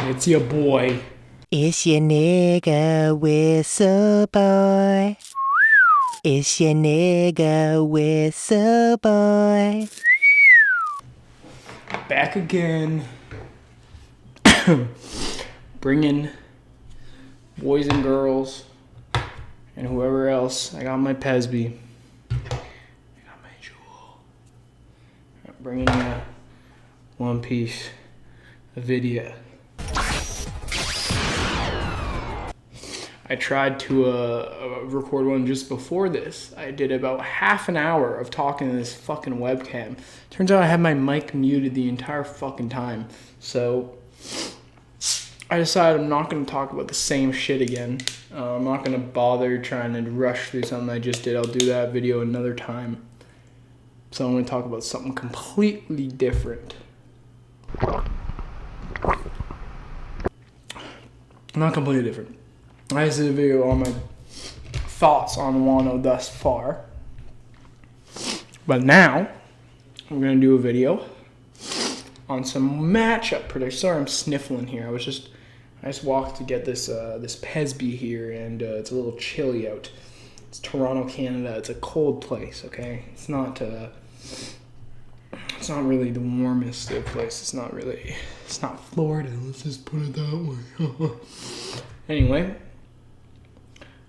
It's your boy. It's your nigga whistle boy. It's your nigga whistle boy. Back again. Bringing boys and girls and whoever else. I got my Pesby. I got my Jewel. I'm bringing you One Piece video. I tried to record one just before this. I did about half an hour of talking to this fucking webcam. Turns out I had my mic muted the entire fucking time. So I decided I'm not going to talk about the same shit again. I'm not going to bother trying to rush through something I just did. I'll do that video another time. So I'm going to talk about something completely different. Not completely different. I just did a video on my thoughts on Wano thus far. But now, I'm going to do a video on some matchup predictions. Sorry, I'm sniffling here. I just walked to get this Pesby here, and it's a little chilly out. It's Toronto, Canada. It's a cold place, okay? It's not really the warmest of places. It's not Florida. Let's just put it that way. Anyway,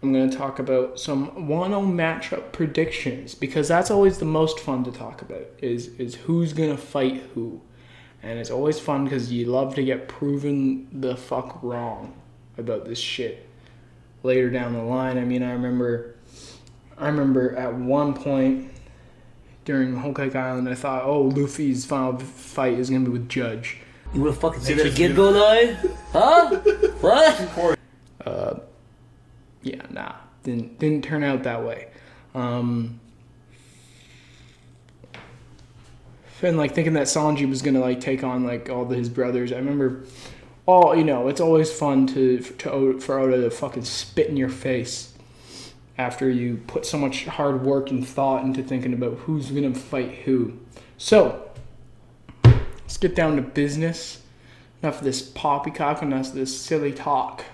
I'm going to talk about some Wano matchup predictions, because that's always the most fun to talk about, is who's going to fight who. And it's always fun because you love to get proven the fuck wrong about this shit later down the line. I mean, I remember at one point during Whole Cake Island, I thought, oh, Luffy's final fight is going to be with Judge. You wanna fucking say that again, Golai? Huh? What? Yeah, nah. Didn't turn out that way. And like thinking that Sanji was gonna like take on like all his brothers. I remember, it's always fun for Oda to fucking spit in your face after you put so much hard work and thought into thinking about who's gonna fight who. So let's get down to business. Enough of this poppycock and enough of this silly talk.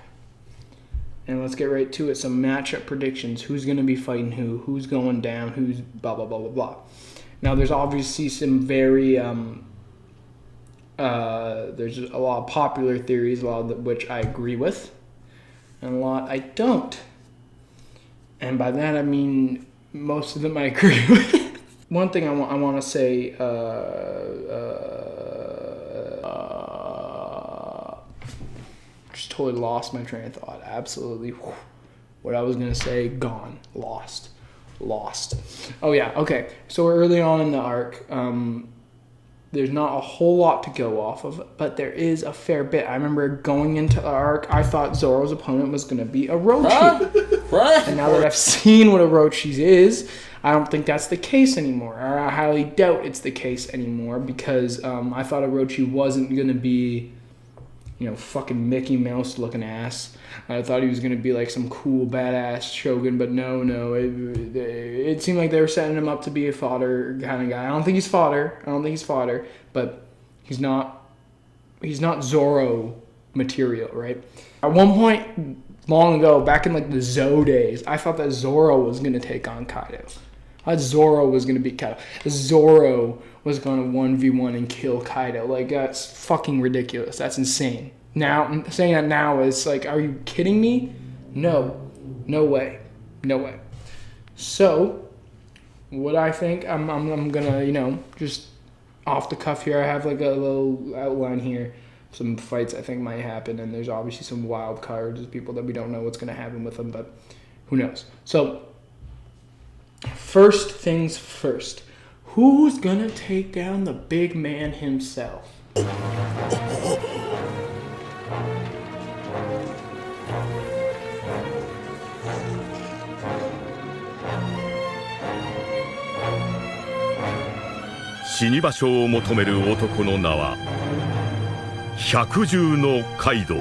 And let's get right to it. Some matchup predictions. Who's going to be fighting who? Who's going down? Who's blah, blah, blah, blah, blah. Now, there's obviously some very, there's a lot of popular theories, a lot of which I agree with, and a lot I don't. And by that, I mean most of them I agree with. One thing I want to say, just totally lost my train of thought. Absolutely. What I was going to say, gone. Lost. Oh, yeah. Okay. So we're early on in the arc. There's not a whole lot to go off of, but there is a fair bit. I remember going into the arc, I thought Zoro's opponent was going to be Orochi. Huh? What? And now that I've seen what Orochi's is, I don't think that's the case anymore. Or I highly doubt it's the case anymore, because I thought Orochi wasn't going to be, fucking Mickey Mouse looking ass. I thought he was going to be like some cool badass shogun, but no. It seemed like they were setting him up to be a fodder kind of guy. I don't think he's fodder, but he's not Zoro material, right? At one point long ago, back in like the Zou days, I thought that Zoro was going to take on Kaido. I thought Zoro was going to beat Kaido. Zoro was going to 1v1 and kill Kaido. Like, that's fucking ridiculous. That's insane. Now, saying that now is like, are you kidding me? No way. So, what I think, I'm gonna, just off the cuff here, I have like a little outline here. Some fights I think might happen, and there's obviously some wild cards, people that we don't know what's gonna happen with them, but who knows? So, first things first. Who's gonna take down the big man himself? 死に場所を求める男の名は百獣のカイドウ。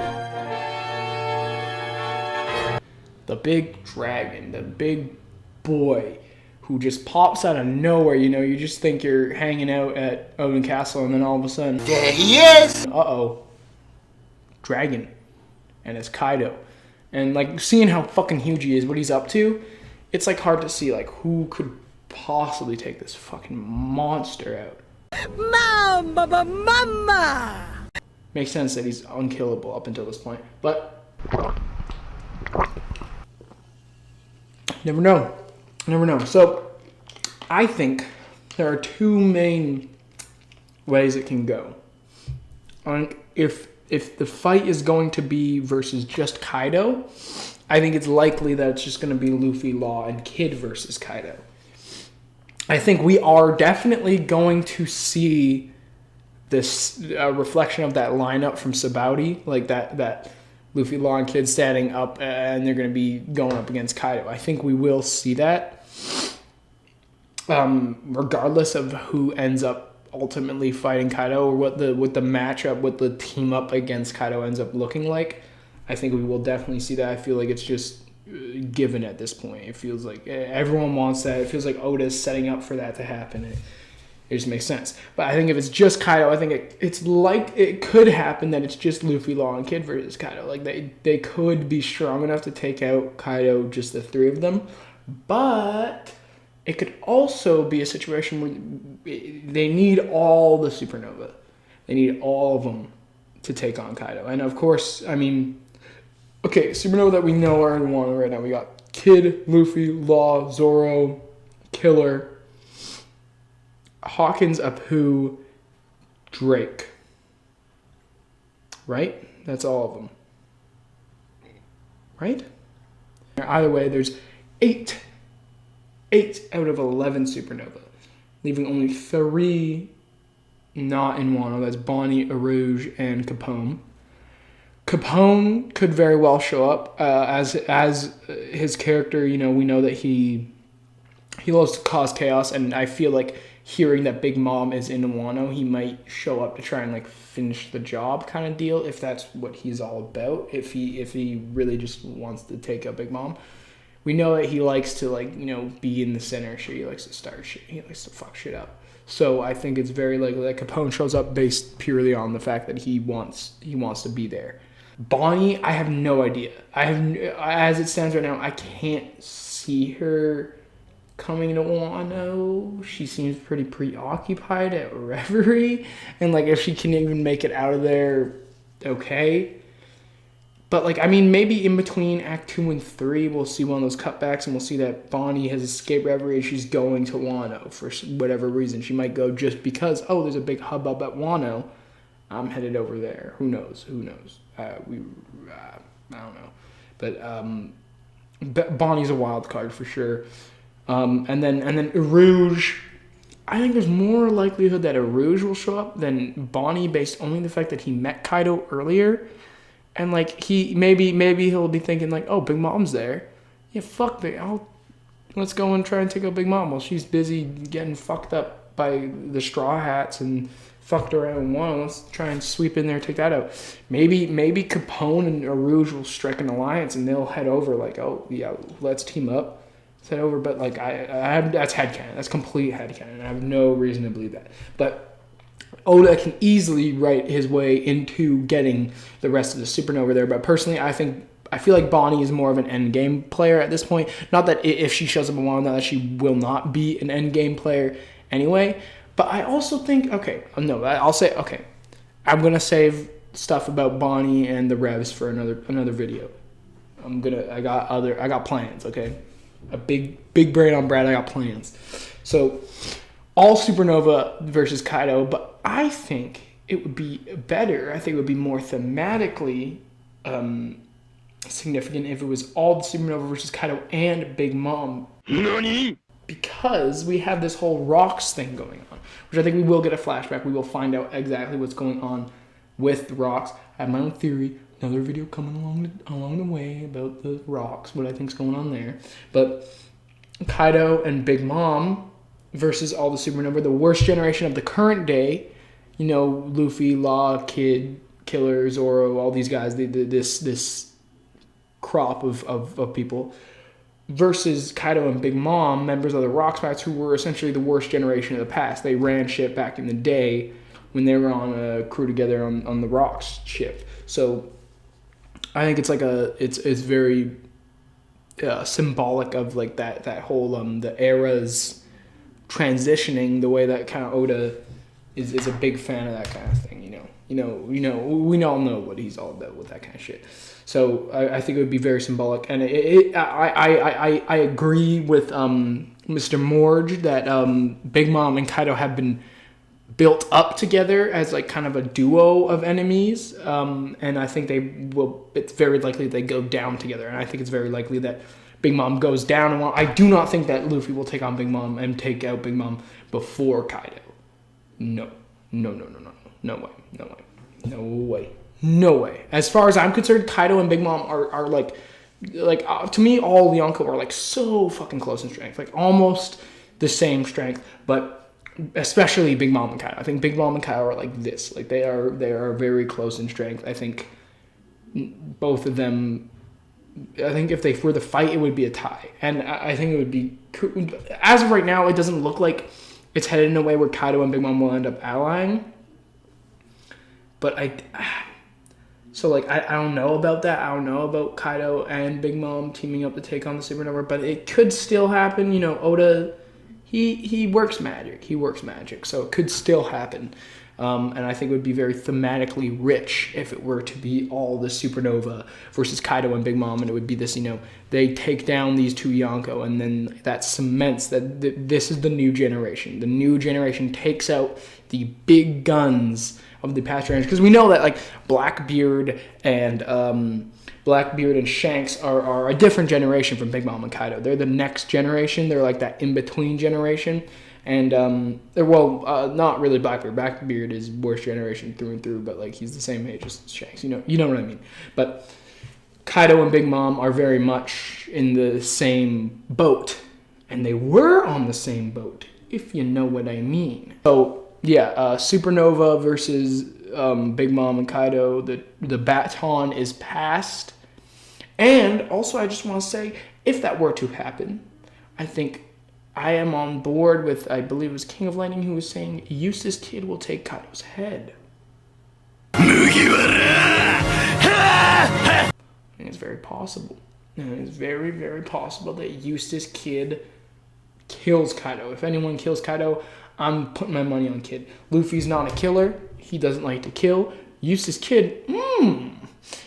The big dragon, the big boy who just pops out of nowhere. You know, you just think you're hanging out at Odin Castle, and then all of a sudden, There he is! uh-oh, dragon, and it's Kaido. And like seeing how fucking huge he is, what he's up to, it's like hard to see like who could possibly take this fucking monster out. Mama! Makes sense that he's unkillable up until this point, but never know. Never know. So I think there are two main ways it can go. If the fight is going to be versus just Kaido, I think it's likely that it's just going to be Luffy, Law, and Kid versus Kaido. I think we are definitely going to see this reflection of that lineup from Sabaody, like that Luffy, Law, and Kid standing up, and they're going to be going up against Kaido. I think we will see that, regardless of who ends up ultimately fighting Kaido or what the matchup, what the team up against Kaido ends up looking like. I think we will definitely see that. I feel like it's just given at this point. It feels like everyone wants that. It feels like Oda's setting up for that to happen. It just makes sense. But I think if it's just Kaido, I think it's like it could happen that it's just Luffy, Law, and Kid versus Kaido. Like they could be strong enough to take out Kaido, just the three of them. But it could also be a situation where they need all the Supernova. They need all of them to take on Kaido. And of course, I mean, okay, Supernova that we know are in Wano right now. We got Kid, Luffy, Law, Zoro, Killer, Hawkins, Apu, Drake. Right? That's all of them. Right? Either way, there's 8 out of 11 Supernova, leaving only 3 not in Wano. That's Bonnie, Arouge, and Capone. Capone could very well show up as his character. You know, we know that he loves to cause chaos, and I feel like hearing that Big Mom is in Wano, he might show up to try and like finish the job kind of deal, if that's what he's all about. If he really just wants to take out Big Mom. We know that he likes to, like, you know, be in the center of shit. He likes to start shit. He likes to fuck shit up. So I think it's very likely that Capone shows up based purely on the fact that he wants to be there. Bonnie, I have no idea. As it stands right now, I can't see her coming to Wano. She seems pretty preoccupied at Reverie, and like if she can even make it out of there, okay. But, like, I mean, maybe in between Act 2 and 3, we'll see one of those cutbacks, and we'll see that Bonnie has escaped Reverie and she's going to Wano for whatever reason. She might go just because, oh, there's a big hubbub at Wano. I'm headed over there. Who knows? I don't know. But Bonnie's a wild card for sure. And then Rouge. I think there's more likelihood that Rouge will show up than Bonnie based only on the fact that he met Kaido earlier. And, like, he maybe he'll be thinking, like, oh, Big Mom's there. Yeah, fuck it. Let's go and try and take out Big Mom while she's busy getting fucked up by the Straw Hats and fucked around one. Let's try and sweep in there and take that out. Maybe Capone and Arouge will strike an alliance and they'll head over, like, oh, yeah, let's team up. Let's head over. But, like, I have, that's headcanon. That's complete headcanon. I have no reason to believe that. But Oda can easily write his way into getting the rest of the Supernova there. But personally, I feel like Bonnie is more of an endgame player at this point. Not that if she shows up in Wano, that she will not be an endgame player anyway. But I also think, I'll say, I'm going to save stuff about Bonnie and the Revs for another video. I got plans, okay? A big brain on Brad, I got plans. So, all Supernova versus Kaido, but I think it would be better. I think it would be more thematically significant if it was all the Supernova versus Kaido and Big Mom. NANI? Because we have this whole rocks thing going on, which I think we will get a flashback. We will find out exactly what's going on with the rocks. I have my own theory. Another video coming along the way about the rocks, what I think's going on there. But Kaido and Big Mom, versus all the supernova, the worst generation of the current day, you know, Luffy, Law, Kid, Killer, Zoro, all these guys, this crop of people, versus Kaido and Big Mom, members of the Rock Spats, who were essentially the worst generation of the past. They ran shit back in the day when they were on a crew together on the Rocks ship. So I think it's like it's very symbolic of like that whole the eras transitioning, the way that kind of Oda is a big fan of that kind of thing, we all know what he's all about with that kind of shit. So I think it would be very symbolic, and I agree with Mr. Morge that Big Mom and Kaido have been built up together as like kind of a duo of enemies, and I think it's very likely they go down together, and I think it's very likely that Big Mom goes down, and I do not think that Luffy will take on Big Mom and take out Big Mom before Kaido. No way. As far as I'm concerned, Kaido and Big Mom are like to me, all the Yonko are like so fucking close in strength, like almost the same strength, but especially Big Mom and Kaido. I think Big Mom and Kaido are like this, like they are very close in strength. I think both of them. I think if they were the fight, it would be a tie, and I think it would be. As of right now, it doesn't look like it's headed in a way where Kaido and Big Mom will end up allying. But I don't know about that. I don't know about Kaido and Big Mom teaming up to take on the Supernova, but it could still happen. You know, Oda, he works magic, so it could still happen. And I think it would be very thematically rich if it were to be all the Supernova versus Kaido and Big Mom, and it would be this, they take down these two Yonko, and then that cements that this is the new generation. The new generation takes out the big guns of the past generation, because we know that like Blackbeard and Shanks are a different generation from Big Mom and Kaido. They're the next generation. They're like that in-between generation. And, not really Blackbeard. Blackbeard is worst generation through and through, but, like, he's the same age as Shanks. You know what I mean. But Kaido and Big Mom are very much in the same boat. And they were on the same boat, if you know what I mean. So, yeah, Supernova versus Big Mom and Kaido. The baton is passed. And also, I just want to say, if that were to happen, I think I am on board with, I believe it was King of Lightning who was saying, Eustace Kid will take Kaido's head. And it's very possible. And it's very, very possible that Eustace Kid kills Kaido. If anyone kills Kaido, I'm putting my money on Kid. Luffy's not a killer. He doesn't like to kill. Eustace Kid,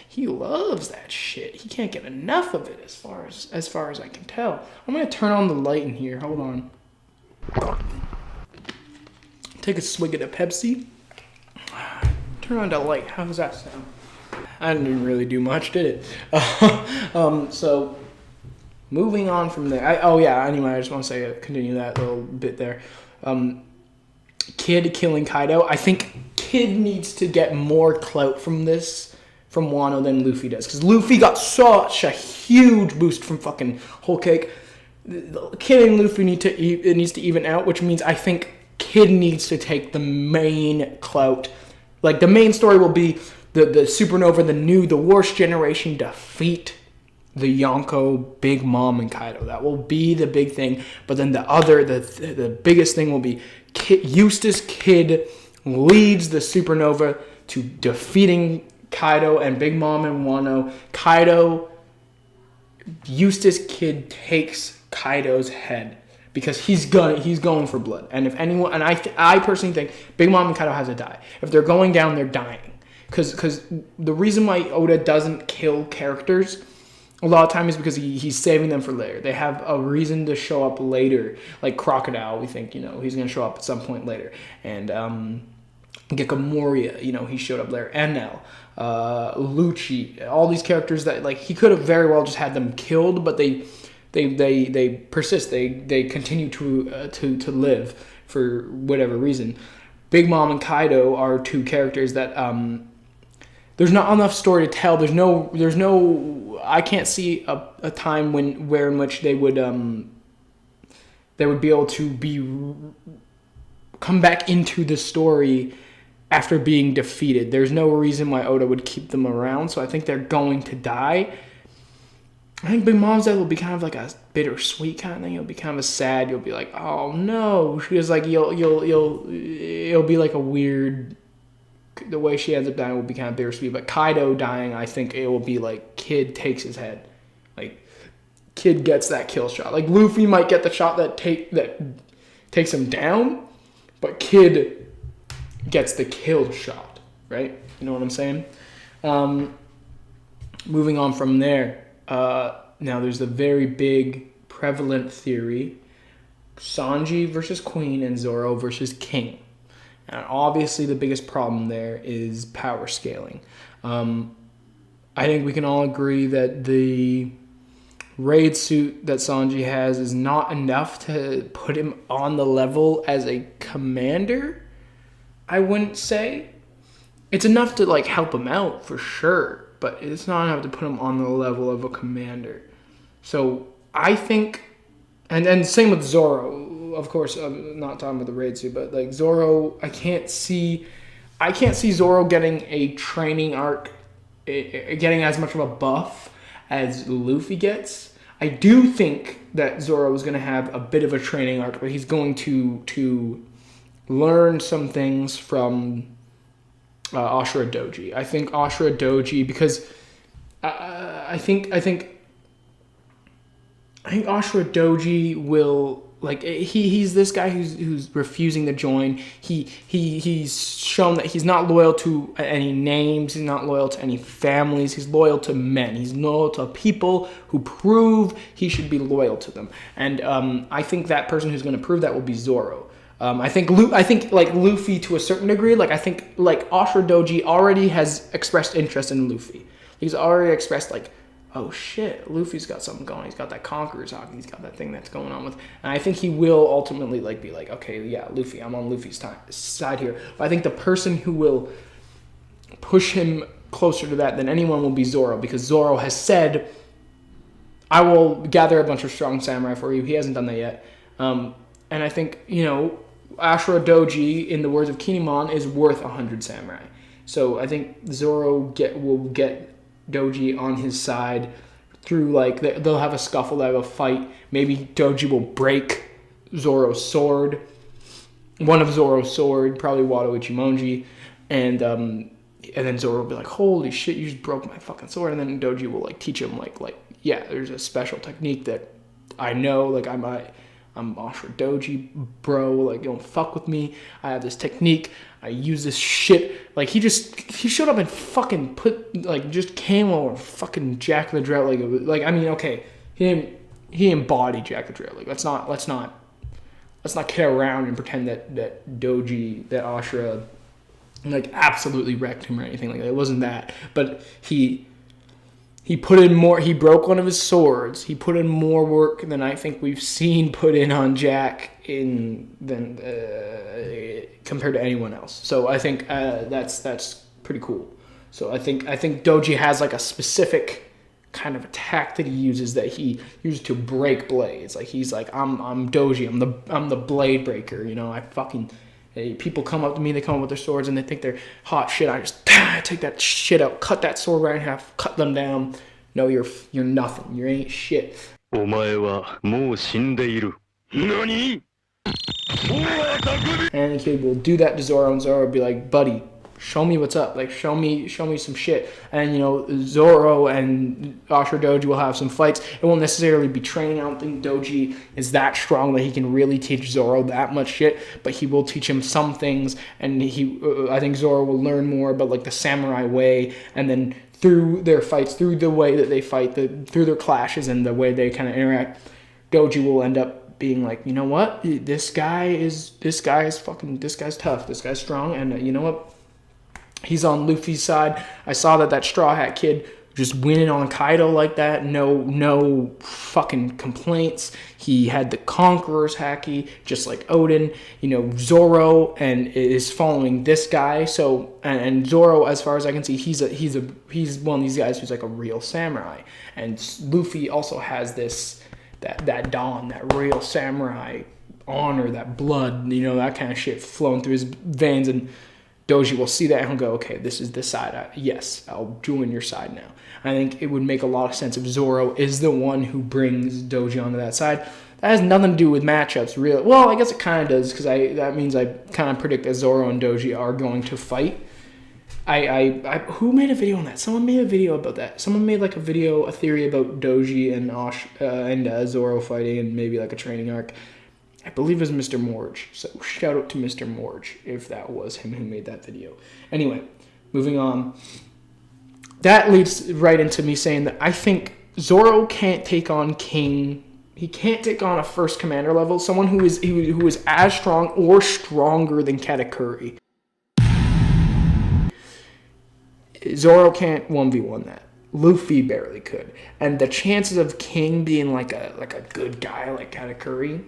he loves that shit. He can't get enough of it as far as I can tell. I'm going to turn on the light in here. Hold on. Take a swig of the Pepsi. Turn on the light. How does that sound? I didn't really do much, did it? So, moving on from there. Anyway, I just want to say, continue that little bit there. Kid killing Kaido. I think Kid needs to get more clout from Wano than Luffy does, because Luffy got such a huge boost from fucking Whole Cake. Kid and Luffy needs to even out, which means I think Kid needs to take the main clout. Like, the main story will be the Supernova, the worst generation defeat the Yonko, Big Mom, and Kaido. That will be the big thing. But then the biggest thing will be Eustace Kid leads the Supernova to defeating Kaido and Big Mom and Wano. Eustace Kid takes Kaido's head because he's going for blood. And if anyone, and I personally think Big Mom and Kaido has to die. If they're going down, they're dying. Because the reason why Oda doesn't kill characters a lot of times is because he's saving them for later. They have a reason to show up later. Like Crocodile, we think, he's going to show up at some point later. And Gekko Moria, he showed up later. Enel, Lucci, all these characters that, like, he could have very well just had them killed, but they persist. They continue to live for whatever reason. Big Mom and Kaido are two characters that there's not enough story to tell. There's no. I can't see a time in which they would they would be able to come back into the story after being defeated. There's no reason why Oda would keep them around, so I think they're going to die. I think Big Mom's death will be kind of like a bittersweet kind of thing. It'll be kind of sad. You'll be like, oh no. She was like, it'll be like a weird, the way she ends up dying will be kind of bittersweet. But Kaido dying, I think it will be like Kid takes his head. Like, Kid gets that kill shot. Like, Luffy might get the shot that takes him down, but Kid gets the kill shot, right? You know what I'm saying? Moving on from there. Now there's a very big prevalent theory, Sanji versus Queen and Zoro versus King. And obviously the biggest problem there is power scaling. I think we can all agree that the raid suit that Sanji has is not enough to put him on the level as a commander, I wouldn't say. It's enough to like help him out for sure, but it's not enough to put him on the level of a commander. So I think, and same with Zoro, of course. I'm not talking about the raid suit, but like Zoro, I can't see Zoro getting a training arc, getting as much of a buff as Luffy gets. I do think that Zoro is going to have a bit of a training arc, but he's going to learn some things from Ashura Doji. I think Ashura Doji, because I think Ashura Doji will, like, he's this guy who's refusing to join. He's shown that he's not loyal to any names. He's not loyal to any families. He's loyal to men. He's loyal to people who prove he should be loyal to them. And I think that person who's going to prove that will be Zoro. I think like Luffy to a certain degree. Like I think like Ashura Doji already has expressed interest in Luffy. He's already expressed like, oh shit, Luffy's got something going. He's got that Conqueror's Hawk. He's got that thing that's going on with. And I think he will ultimately like be like, okay, yeah, Luffy, I'm on Luffy's side here. But I think the person who will push him closer to that than anyone will be Zoro, because Zoro has said, I will gather a bunch of strong samurai for you. He hasn't done that yet. And I think, you know, Ashura Doji, in the words of Kinemon, is worth 100 samurai. So I think Zoro will get Doji on his side through, like, they'll have a scuffle, they'll have a fight. Maybe Doji will break Zoro's sword, one of Zoro's sword, probably Wado Ichimonji, and then Zoro will be like, holy shit, you just broke my fucking sword. And then Doji will like teach him like yeah, there's a special technique that I know, like I'm Ashura Doji, bro, like, don't fuck with me. I have this technique. I use this shit. Like, he showed up and fucking put, like, just camo or fucking Jack the Drought. Like, I mean, okay, he embodied Jack the Drought. Like, let's not kid around and pretend that Ashura, like, absolutely wrecked him or anything like that. It wasn't that. But he put in more. He broke one of his swords. He put in more work than I think we've seen put in on Jack compared to anyone else. So I think that's pretty cool. So I think Doji has like a specific kind of attack that he uses to break blades. Like he's like, I'm Doji. I'm the blade breaker. You know, people come up to me, they come up with their swords, and they think they're hot shit. I just take that shit out, cut that sword right in half, cut them down. No, you're nothing. You ain't shit. お前はもう死んでいる。何? And the kid will do that to Zoro, and Zoro will be like, buddy, show me what's up. Like, show me some shit. And, you know, Zoro and Ashura Doji will have some fights. It won't necessarily be training. I don't think Doji is that strong that he can really teach Zoro that much shit, but he will teach him some things, and I think Zoro will learn more about, like, the samurai way, and then through their fights, through the way that they fight, through their clashes and the way they kind of interact, Doji will end up being like, you know what, this guy's tough, this guy's strong, and you know what, he's on Luffy's side. I saw that Straw Hat Kid just winning on Kaido like that, no fucking complaints. He had the Conqueror's Haki, just like Odin. You know, Zoro and is following this guy. So and Zoro, as far as I can see, he's one of these guys who's like a real samurai. And Luffy also has this that Don, that real samurai honor, that blood, you know, that kind of shit flowing through his veins. And Doji will see that and he'll go, okay, this is the side. Yes, I'll join your side now. I think it would make a lot of sense if Zoro is the one who brings Doji onto that side. That has nothing to do with matchups, really. Well, I guess it kind of does, because that means I kind of predict that Zoro and Doji are going to fight. Who made a video on that? Someone made a video about that. Someone made like a theory about Doji and Zoro fighting, and maybe like a training arc. I believe it was Mr. Morge. So shout out to Mr. Morge if that was him who made that video. Anyway, moving on. That leads right into me saying that I think Zoro can't take on King. He can't take on a first commander level, someone who is as strong or stronger than Katakuri. Zoro can't 1v1 that. Luffy barely could. And the chances of King being like a good guy like Katakuri,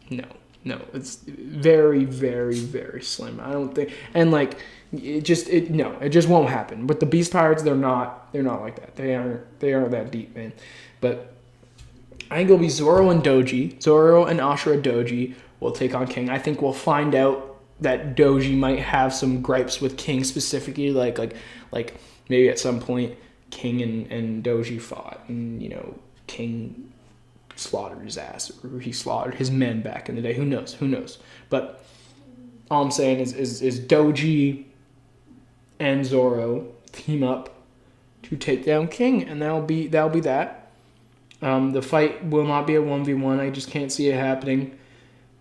no, it's very, very, very slim. I don't think, and like it just won't happen. But the Beast Pirates, they're not like that. They aren't that deep, man. But I think it'll be Zoro and Doji. Zoro and Ashura Doji will take on King. I think we'll find out that Doji might have some gripes with King specifically, like maybe at some point King and Doji fought, and you know King slaughtered his ass, or he slaughtered his men back in the day. Who knows? But all I'm saying is Doji and Zoro team up to take down King, and that'll be that. The fight will not be a 1v1. I just can't see it happening.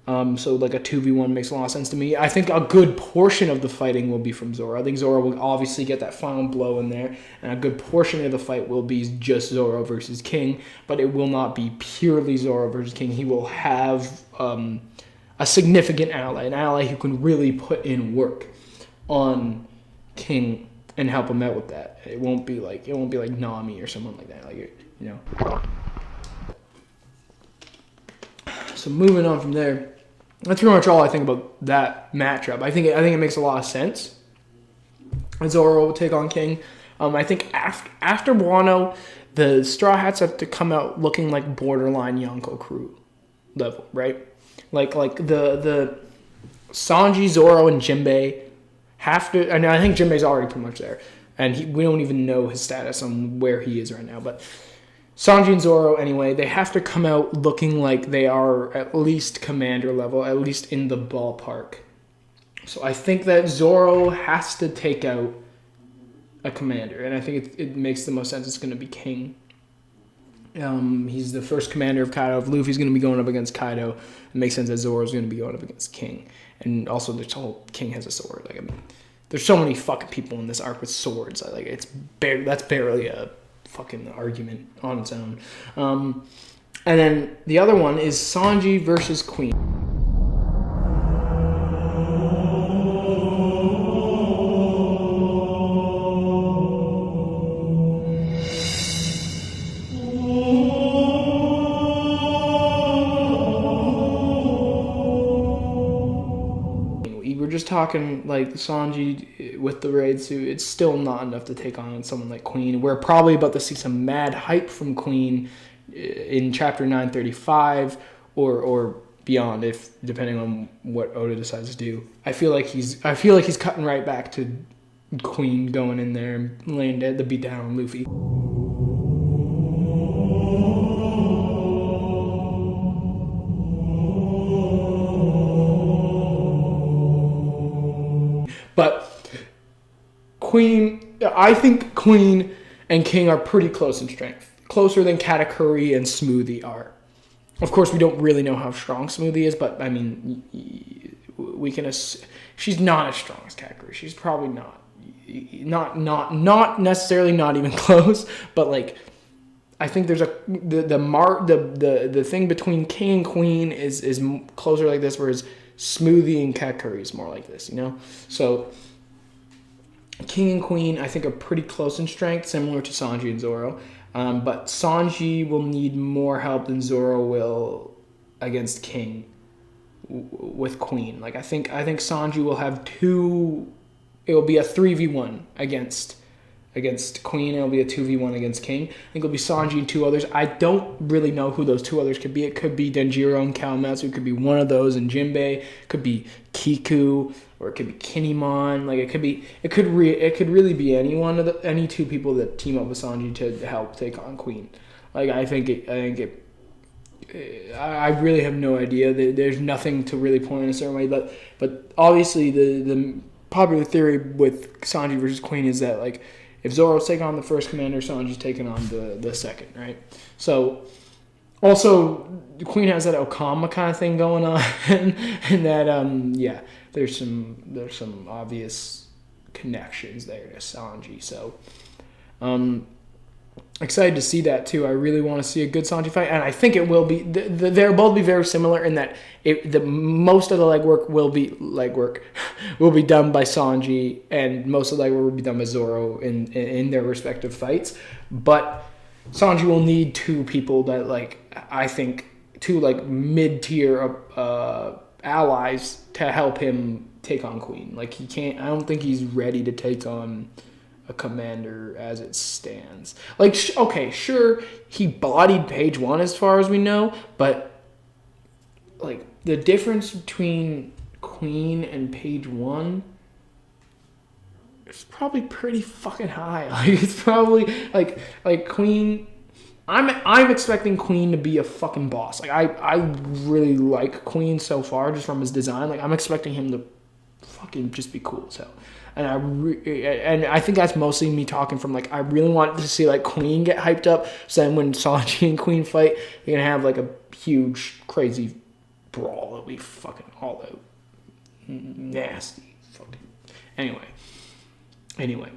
So like a 2v1 makes a lot of sense to me. I think a good portion of the fighting will be from Zoro. I think Zoro will obviously get that final blow in there, and a good portion of the fight will be just Zoro versus King, but it will not be purely Zoro versus King. He will have a significant ally, an ally who can really put in work on King and help him out with that. It won't be like Nami or someone like that, So moving on from there, that's pretty much all I think about that matchup. I think it makes a lot of sense. Zoro will take on King. I think after Wano, the Straw Hats have to come out looking like borderline Yonko crew level, right? Like the Sanji, Zoro, and Jinbei have to. And I think Jinbei's already pretty much there, and we don't even know his status on where he is right now, but Sanji and Zoro, anyway, they have to come out looking like they are at least commander level, at least in the ballpark. So I think that Zoro has to take out a commander, and I think it makes the most sense. It's going to be King. He's the first commander of Kaido. If Luffy's going to be going up against Kaido, it makes sense that Zoro's going to be going up against King. And also, this whole King has a sword. Like, I mean, there's so many fucking people in this arc with swords. Like, that's barely a fucking argument on its own. And then the other one is Sanji versus Queen. We're just talking like Sanji with the raid suit. It's still not enough to take on someone like Queen. We're probably about to see some mad hype from Queen in chapter 935 or beyond, if depending on what Oda decides to do. I feel like he's cutting right back to Queen going in there and laying the beat down on Luffy. But I think Queen and King are pretty close in strength. Closer than Katakuri and Smoothie are. Of course, we don't really know how strong Smoothie is, but I mean, we can she's not as strong as Katakuri. She's probably not necessarily not even close, but like I think there's the thing between King and Queen is closer like this, whereas Smoothie and Katakuri is more like this, you know? So King and Queen, I think, are pretty close in strength, similar to Sanji and Zoro. But Sanji will need more help than Zoro will against King with Queen. Like I think Sanji will have it will be a 3v1 against against Queen. It'll be a 2v1 against King. I think it'll be Sanji and 2 others. I don't really know who those 2 others could be. It could be Denjiro and Kawamatsu. It could be one of those and Jinbei. It could be Kiku, or it could be Kinemon. Like it could really be any 2 people that team up with Sanji to help take on Queen. Like I really have no idea. There's nothing to really point in a certain way, but obviously the popular theory with Sanji versus Queen is that like if Zoro's taking on the first commander, Sanji's taking on the second, right? So also Queen has that Okama kind of thing going on, and that there's some obvious connections there to Sanji. So excited to see that too. I really want to see a good Sanji fight, and I think it will be. They'll both be very similar in that most of the legwork will be done by Sanji, and most of the legwork will be done by Zoro in their respective fights. But Sanji will need 2 people that I think 2 mid-tier allies to help him take on Queen. Like he can't. I don't think he's ready to take on a commander as it stands. Like, okay, sure, he bodied page 1 as far as we know, but like the difference between Queen and page 1 is probably pretty fucking high. Like it's probably like Queen. I'm expecting Queen to be a fucking boss. Like I really like Queen so far just from his design. Like I'm expecting him to fucking just be cool as hell. And I think that's mostly me talking from like I really want to see like Queen get hyped up. So then when Sanji and Queen fight, you're gonna have like a huge crazy brawl that'll be fucking all out nasty. Fucking anyway,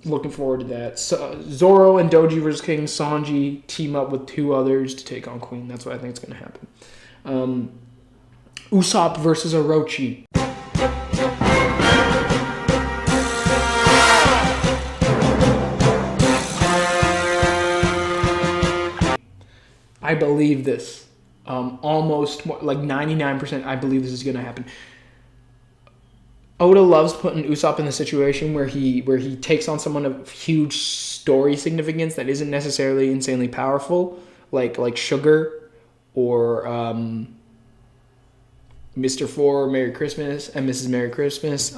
looking forward to that. So, Zoro and Doji versus King. Sanji team up with 2 others to take on Queen. That's what I think is gonna happen. Usopp versus Orochi. I believe this. Almost like 99%, I believe this is going to happen. Oda loves putting Usopp in the situation where he takes on someone of huge story significance that isn't necessarily insanely powerful, like Sugar or Mr. Four, Merry Christmas, and Mrs. Merry Christmas.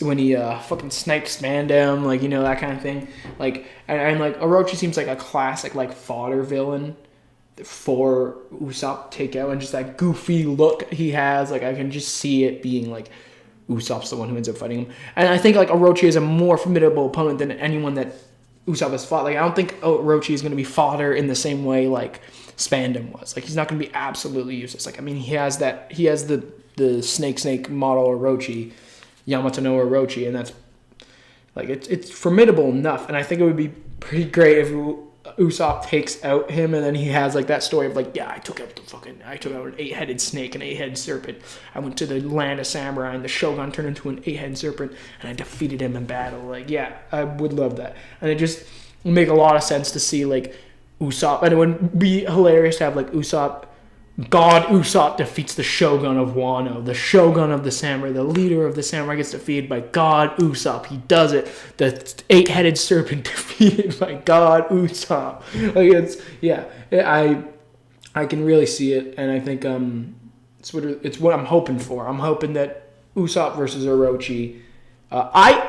When he fucking snipes Spandam, like, you know, that kind of thing. Like, and like Orochi seems like a classic like fodder villain for Usopp to take out, and just that goofy look he has. Like I can just see it being like Usopp's the one who ends up fighting him. And I think like Orochi is a more formidable opponent than anyone that Usopp has fought. Like I don't think Orochi is going to be fodder in the same way like Spandam was. Like he's not going to be absolutely useless. Like I mean he has the snake model Orochi. Yamato no Orochi, and that's like it's formidable enough, and I think it would be pretty great if Usopp takes out him, and then he has like that story of like, yeah, I took out an 8-headed snake, an 8-headed serpent. I went to the land of samurai, and the Shogun turned into an 8-headed serpent, and I defeated him in battle. Like, yeah, I would love that, and it just would make a lot of sense to see like Usopp, and it would be hilarious to have like God Usopp defeats the Shogun of Wano, the Shogun of the Samurai, the leader of the Samurai gets defeated by God Usopp. He does it. The 8-headed serpent defeated by God Usopp. Like I can really see it, and I think it's what I'm hoping for. I'm hoping that Usopp versus Orochi. I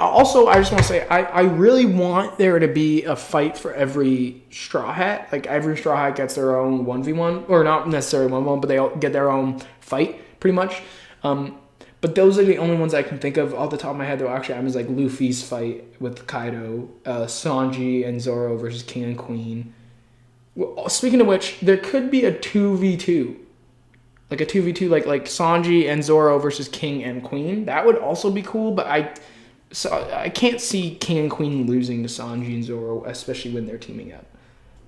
just want to say I really want there to be a fight for every Straw Hat. Like every Straw Hat gets their own 1v1, or not necessarily 1v1, but they all get their own fight pretty much. But those are the only ones I can think of off the top of my head. Though actually, I was like Luffy's fight with Kaido, Sanji and Zoro versus King and Queen. Well, speaking of which, there could be a 2v2. Like a 2v2, like Sanji and Zoro versus King and Queen. That would also be cool, but I can't see King and Queen losing to Sanji and Zoro, especially when they're teaming up.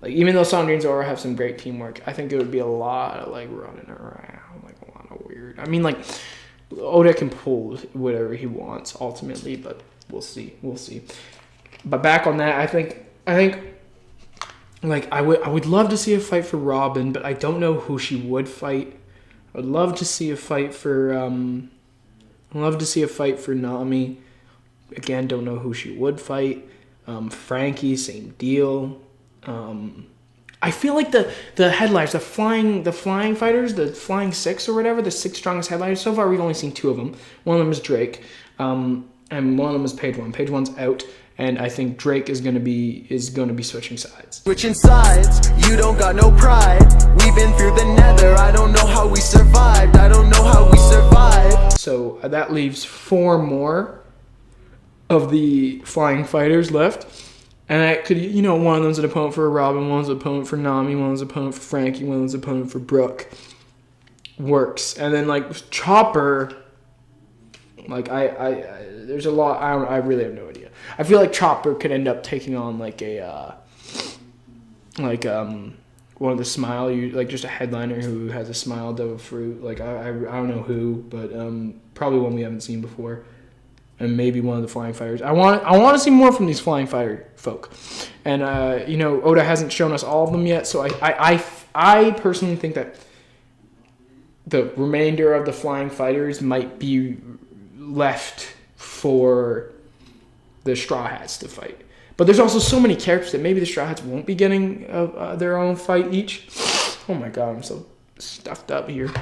Like, even though Sanji and Zoro have some great teamwork, I think it would be a lot of, like, running around, like, a lot of weird. I mean, like, Oda can pull whatever he wants, ultimately, but we'll see. But back on that, I think, like, I would love to see a fight for Robin, but I don't know who she would fight. I'd love to see a fight for Nami. Again, don't know who she would fight. Frankie, same deal. I feel like the headliners, the flying fighters, the flying six or whatever, the six strongest headliners. So far, we've only seen 2 of them. One of them is Drake, and one of them is Page One. Page One's out, and I think Drake is gonna be switching sides. Switching sides, you don't got no pride. We've been through the nether. I don't know how we survived. I don't know how we survived. So that leaves 4 more of the flying fighters left. And I could, one of them's an opponent for Robin, one's an opponent for Nami, one's an opponent for Frankie, one's an opponent for Brooke. Works. And then, like, Chopper, like, there's a lot, I really have no idea. I feel like Chopper could end up taking on, like, one of the Smile, like, just a headliner who has a Smile Devil Fruit. Like, I don't know who, but probably one we haven't seen before. And maybe one of the flying fighters. I want to see more from these flying fighter folk. And Oda hasn't shown us all of them yet, so I personally think that the remainder of the flying fighters might be left for the Straw Hats to fight. But there's also so many characters that maybe the Straw Hats won't be getting their own fight each. Oh my god, I'm so stuffed up here.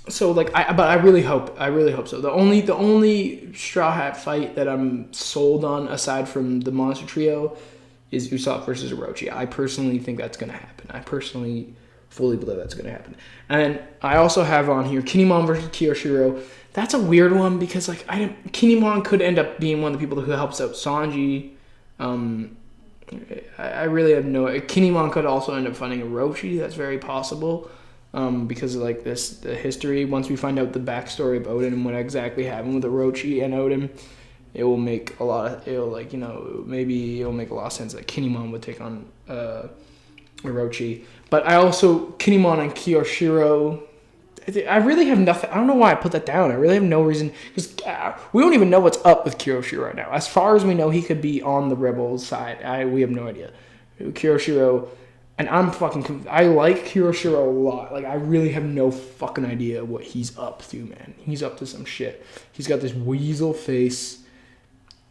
So like, I really hope so. The only Straw Hat fight that I'm sold on, aside from the Monster Trio, is Usopp versus Orochi. I personally think that's gonna happen. I personally fully believe that's gonna happen. And I also have on here Kinemon versus Kiyoshiro. That's a weird one because like Kinemon could end up being one of the people who helps out Sanji. I really have no. Kinemon could also end up fighting Orochi. That's very possible. Because of like the history. Once we find out the backstory of Odin and what exactly happened with Orochi and Odin, it will make a lot of maybe it'll make a lot of sense that Kinemon would take on Orochi. But I also Kinemon and Kiyoshiro. I really have nothing. I don't know why I put that down. I really have no reason because we don't even know what's up with Kiyoshiro right now. As far as we know, he could be on the Rebels side. We have no idea. Kiyoshiro. And I like Kiyoshiro a lot. Like, I really have no fucking idea what he's up to, man. He's up to some shit. He's got this weasel face,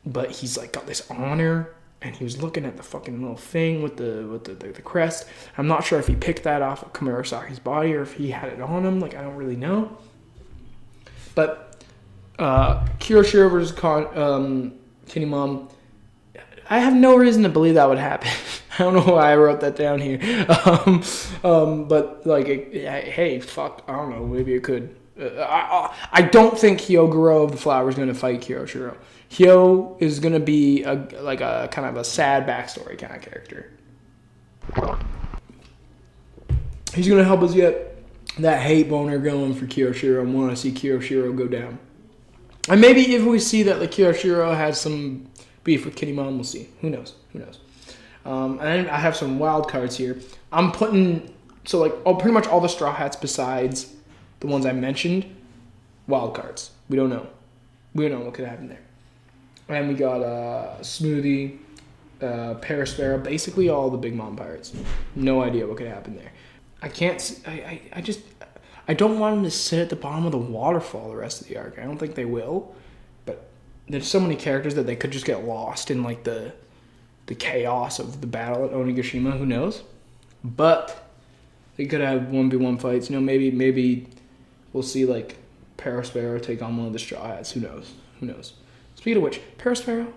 but he's, like, got this honor. And he was looking at the fucking little thing with the crest. I'm not sure if he picked that off of Kamurasaki's body or if he had it on him. Like, I don't really know. But Kiyoshiro versus Kinemon, I have no reason to believe that would happen. I don't know why I wrote that down here. But like, hey, fuck, I don't know. Maybe it could. I don't think Hyogoro of the Flower is going to fight Kiyoshiro. Hyo is going to be a kind of a sad backstory kind of character. He's going to help us get that hate boner going for Kiyoshiro and want to see Kiyoshiro go down. And maybe if we see that like Kiyoshiro has some beef with Kinemon, we'll see. Who knows? And I have some wild cards here. I'm putting pretty much all the Straw Hats besides the ones I mentioned, wild cards. We don't know. We don't know what could happen there. And we got Smoothie, Parasparrow, basically all the Big Mom Pirates. No idea what could happen there. I don't want them to sit at the bottom of the waterfall the rest of the arc. I don't think they will. But there's so many characters that they could just get lost in like the chaos of the battle at Onigashima. Who knows? But they could have 1v1 fights. Maybe we'll see like Parasparrow take on one of the Straw Hats. Who knows? Speaking of which, Parasparrow,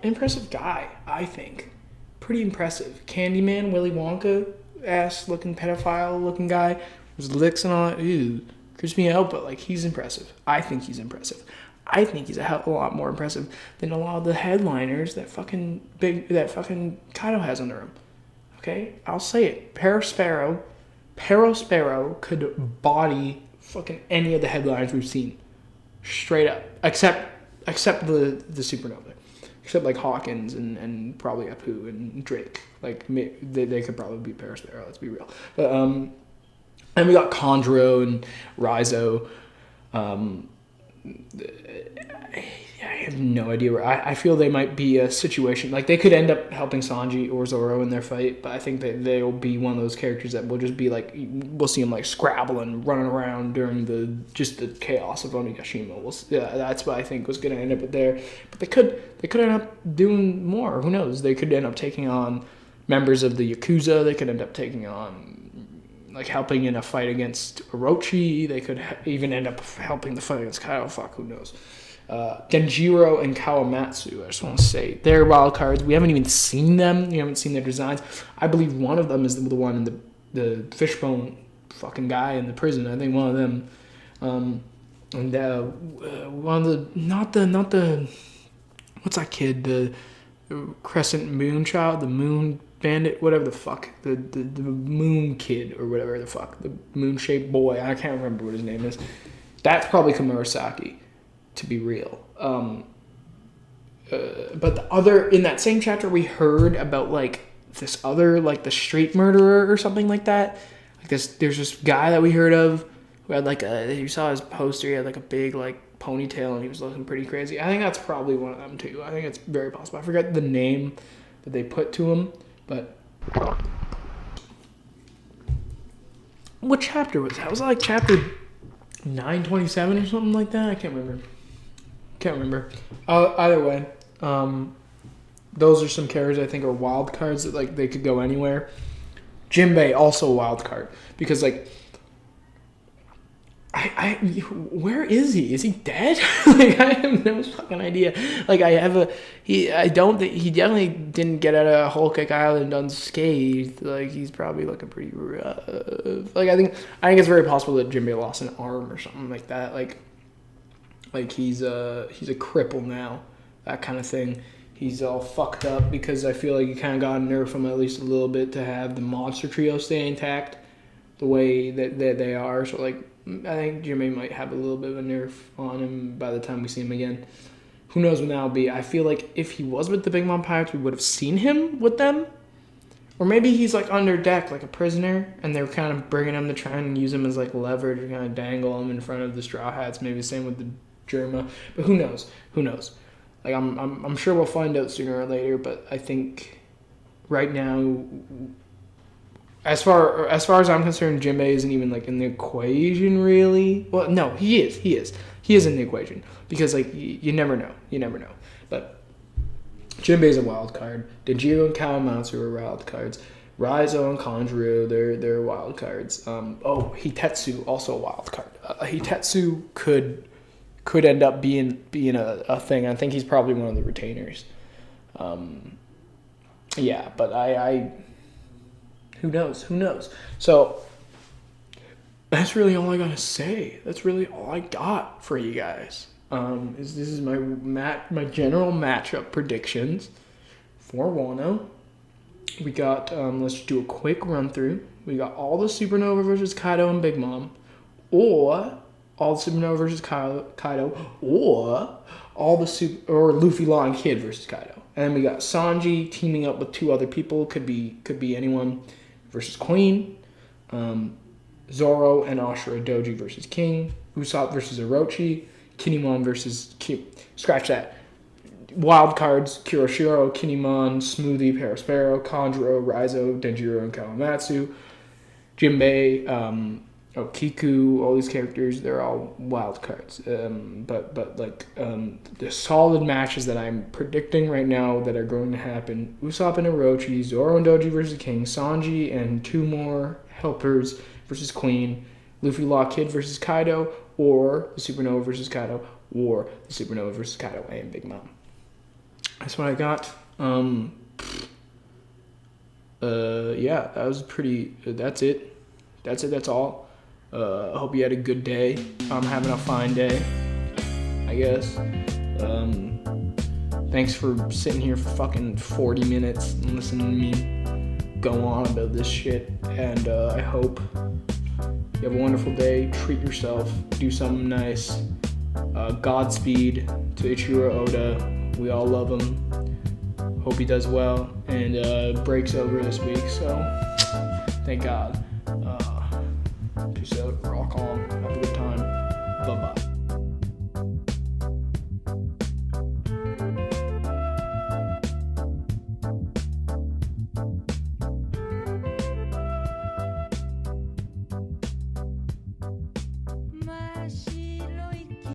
impressive guy, I think. Pretty impressive. Candyman, Willy Wonka ass looking pedophile looking guy. There's licks and all that. Ew, creeps me out, but like he's impressive. I think he's impressive. I think he's a hell of a lot more impressive than a lot of the headliners that fucking Kaido has under him. Okay? I'll say it. Parasparrow could body fucking any of the headliners we've seen. Straight up. Except the Supernova. Except like Hawkins and probably Apu and Drake. Like they could probably beat Parasparrow, let's be real. But and we got Conjuro and Raizo. I have no idea where. I feel they might be a situation like they could end up helping Sanji or Zoro in their fight, but I think that they'll be one of those characters that will just be like we'll see them like scrabbling, running around during the chaos of Onigashima. That's what I think was going to end up there. But they could end up doing more. Who knows? They could end up taking on members of the Yakuza. They could end up taking on like helping in a fight against Orochi. They could even end up helping the fight against Kaido. Fuck, who knows? Denjiro and Kawamatsu, I just want to say, they're wild cards. We haven't even seen them. We haven't seen their designs. I believe one of them is the one in the fishbone fucking guy in the prison. I think one of them. And one of the what's that kid? The Crescent Moon child, the Moon Bandit, whatever the fuck, the Moon Kid or whatever the fuck, the moon-shaped boy. I can't remember what his name is. That's probably Komurasaki, to be real. But the other in that same chapter, we heard about like this other like the street murderer or something like that. Like there's this guy that we heard of who had like you saw his poster. He had like a big like ponytail and he was looking pretty crazy. I think that's probably one of them too. I think it's very possible. I forget the name that they put to him, but what chapter was that? Was it like chapter 927 or something like that? I can't remember. Either way, those are some characters I think are wild cards that like they could go anywhere. Jinbei also a wild card because like where is he? Is he dead? Like I have no fucking idea. Like he definitely didn't get out of Whole Cake Island unscathed. Like he's probably looking pretty rough. Like I think it's very possible that Jinbei lost an arm or something like that. Like he's a cripple now, that kind of thing. He's all fucked up because I feel like you kind of got a nerf from at least a little bit to have the monster trio stay intact the way that they are. So like I think Jinbei might have a little bit of a nerf on him by the time we see him again. Who knows when that'll be? I feel like if he was with the Big Mom Pirates, we would have seen him with them. Or maybe he's like under deck, like a prisoner, and they're kind of bringing him to try and use him as like leverage or kind of dangle him in front of the Straw Hats. Maybe the same with the Germa. But who knows? Like I'm sure we'll find out sooner or later. But I think right now, as far as I'm concerned, Jinbei isn't even like in the equation really. Well, no, he is in the equation because like you never know. But Jinbei's a wild card. Denjiro and Kawamatsu are wild cards. Raizo and Kanjuro, they're wild cards. Hitetsu also a wild card. Hitetsu could end up being a thing. I think he's probably one of the retainers. Yeah, but I who knows? So that's really all I gotta say. That's really all I got for you guys. This is my general matchup predictions for Wano. We got let's just do a quick run through. We got all the Supernova versus Kaido and Big Mom, or all the Supernova versus Kaido, or Luffy, Law, and Kid versus Kaido. And then we got Sanji teaming up with two other people. Could be anyone versus Queen. Zoro and Ashura Doji versus King. Usopp versus Orochi. Kinemon versus scratch that. Wild cards: Kuroshiro, Kinemon, Smoothie, Perospero, Kanjuro, Raizo, Denjiro, and Kawamatsu. Jinbei, Kiku, all these characters, they're all wild cards. But the solid matches that I'm predicting right now that are going to happen: Usopp and Orochi, Zoro and Doji versus King, Sanji and two more helpers versus Queen, Luffy, Law, Kid versus Kaido, or the Supernova versus Kaido, or the Supernova versus Kaido and Big Mom. That's what I got. Yeah, that was pretty. That's it. That's all. I hope you had a good day. I'm having a fine day, I guess. Thanks for sitting here for fucking 40 minutes and listening to me go on about this shit. And I hope you have a wonderful day. Treat yourself. Do something nice. Godspeed to Ichiro Oda. We all love him. Hope he does well. And break's over this week, so thank God. Peace out. Rock on.